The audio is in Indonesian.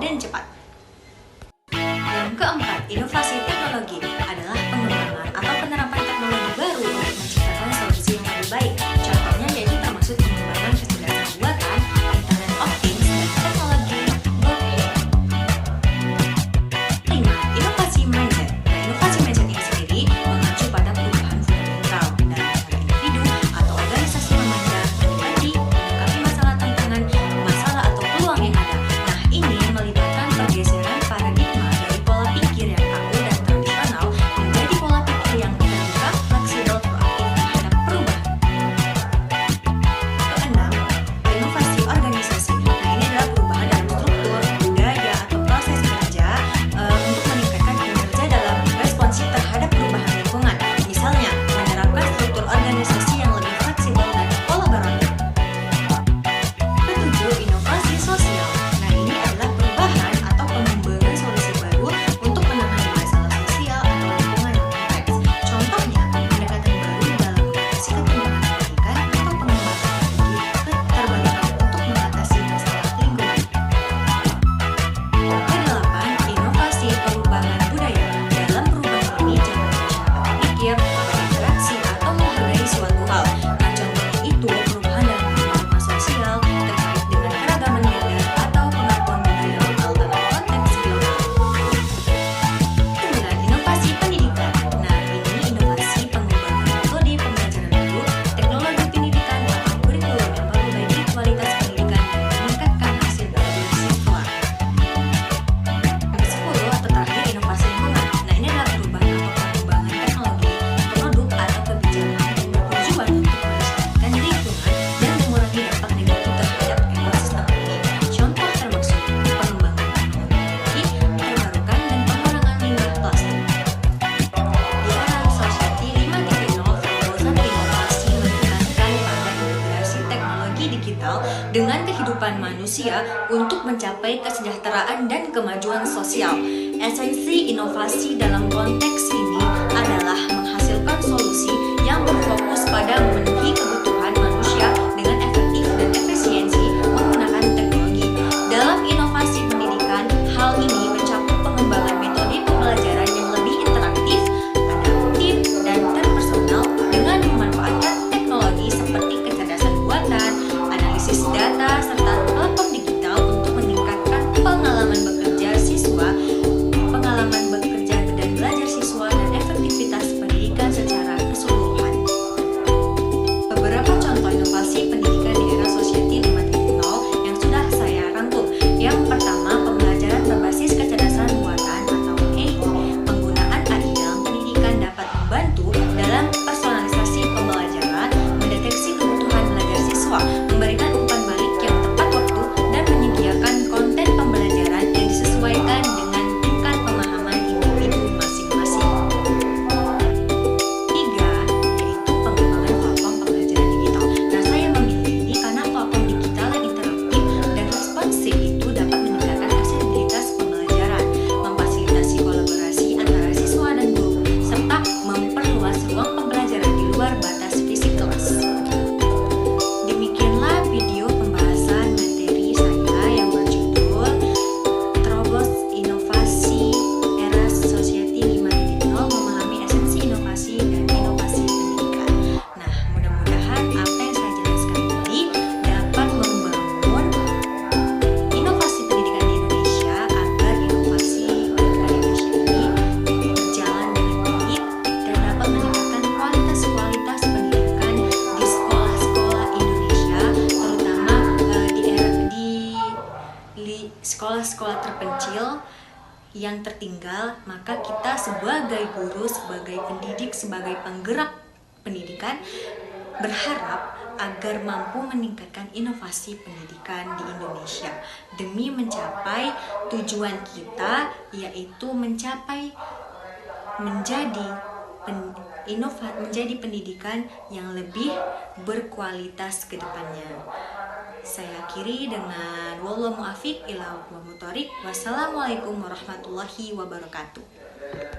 dan cepat. Yang keempat, inovasi teknologi adalah pengembangan atau penerapan teknologi baru untuk menciptakan solusi yang lebih baik. Contohnya yaitu termasuk pengembangan kecerdasan buatan, internet of things, dan teknologi blockchain. 5. Inovasi mindset. Inovasi mindset ini sendiri mengacu pada perubahan fundamental dalam cara individu atau organisasi memandang, menyikapi masalah, tantangan, masalah atau peluang yang ada. Nah, ini melibatkan pergeseran paradigma dari pola pikir yang kaku dan tradisional menjadi pola pikir yang terbuka, fleksibel, proaktif terhadap perubahan. Keenam, inovasi organisasi. Nah, ini adalah perubahan dalam struktur, budaya, atau proses kerja untuk meningkatkan kinerja dalam responsif terhadap perubahan lingkungan. Misalnya, menerapkan struktur organisasi yang lebih fleksibel dan kolaboratif. Ketujuh, inovasi sosial. Nah, ini adalah perubahan atau pengembangan solusi baru untuk menangani masalah sosial atau lingkungan yang kompleks. Contohnya, pendekatan baru dalam mengatasi ketimpangan pendidikan atau pengembangan keterbangunan untuk mengatasi masalah lingkungan. Kedelapan, inovasi perubahan budaya. Dalam perubahan ini, cara masyarakat berpikir, berinteraksi, atau menghargai suatu hal. Nah, contohnya itu perubahan dalam norma sosial terkait dengan keragaman gender atau pengakuan budaya lokal dalam konteks global. 9. Inovasi pendidikan. Nah, ini inovasi pengembangan metode pembelajaran baru, teknologi pendidikan, atau kurikulum yang memperbaiki kualitas pendidikan dan meningkatkan hasil belajar siswa. Ke-10 atau terakhir, inovasi lingkungan. Nah, ini adalah perubahan atau pengembangan teknologi, produk, atau kebijakan yang bertujuan untuk melestarikan lingkungan dan mengurangi dampak negatif terhadap ekosistem. Contoh termasuk pengembangan teknologi terbarukan dan pengurangan limbah plastik. Di era Society 5.0, terobosan inovasi menekankan pada integrasi teknologi digital dengan kehidupan manusia untuk mencapai kesejahteraan dan kemajuan sosial. Esensi inovasi dalam konteks ini adalah menghasilkan solusi yang berfokus pada memenuhi kebutuhan manusia dengan efektif dan efisiensi menggunakan teknologi. Dalam inovasi pendidikan, hal ini mencakup pengembangan metode pembelajaran yang lebih interaktif, adaptif, dan terpersonal dengan memanfaatkan teknologi seperti kecerdasan buatan, analisis data, serta platform digital untuk meningkatkan pengalaman bekerja dan belajar siswa dan efektivitas pendidikan secara keseluruhan. Beberapa contoh inovasi pendidikan di era Society 5.0 yang sudah saya rangkum. Yang pertama, pembelajaran berbasis kecerdasan buatan atau AI. Penggunaan AI dalam pendidikan dapat membantu dalam personalisasi pembelajaran, mendeteksi kebutuhan belajar siswa, memberikan umpan balik yang tepat waktu, dan menyediakan konten pembelajaran yang disesuaikan dengan tingkat pemahaman individu masing-masing. 3. Yaitu pengembangan platform pembelajaran digital. Nah, saya memilih ini karena platform digital yang interaktif dan responsif itu dapat meningkatkan aksesibilitas pembelajaran, memfasilitasi kolaborasi antara siswa dan guru, serta memperluas ruang pembelajaran di luar batas fisik kelas. Demikianlah video pembahasan materi saya yang berjudul Terobos Inovasi Era Society 5.0, memahami esensi inovasi dan inovasi pendidikan. Nah, mudah-mudahan apa yang saya jelaskan tadi dapat membangun inovasi pendidikan di Indonesia agar inovasi pendidikan di Indonesia ini berjalan dengan baik dan dapat meningkatkan kualitas pendidikan di sekolah-sekolah Indonesia, terutama di sekolah-sekolah terpencil yang tertinggal. Maka kita sebagai guru, sebagai pendidik, sebagai penggerak pendidikan berharap agar mampu meningkatkan inovasi pendidikan di Indonesia demi mencapai tujuan kita, yaitu mencapai menjadi pendidikan yang lebih berkualitas ke depannya. Saya akhiri dengan wallahu muwaffiq ila aqwamit thoriq. Wassalamualaikum warahmatullahi wabarakatuh.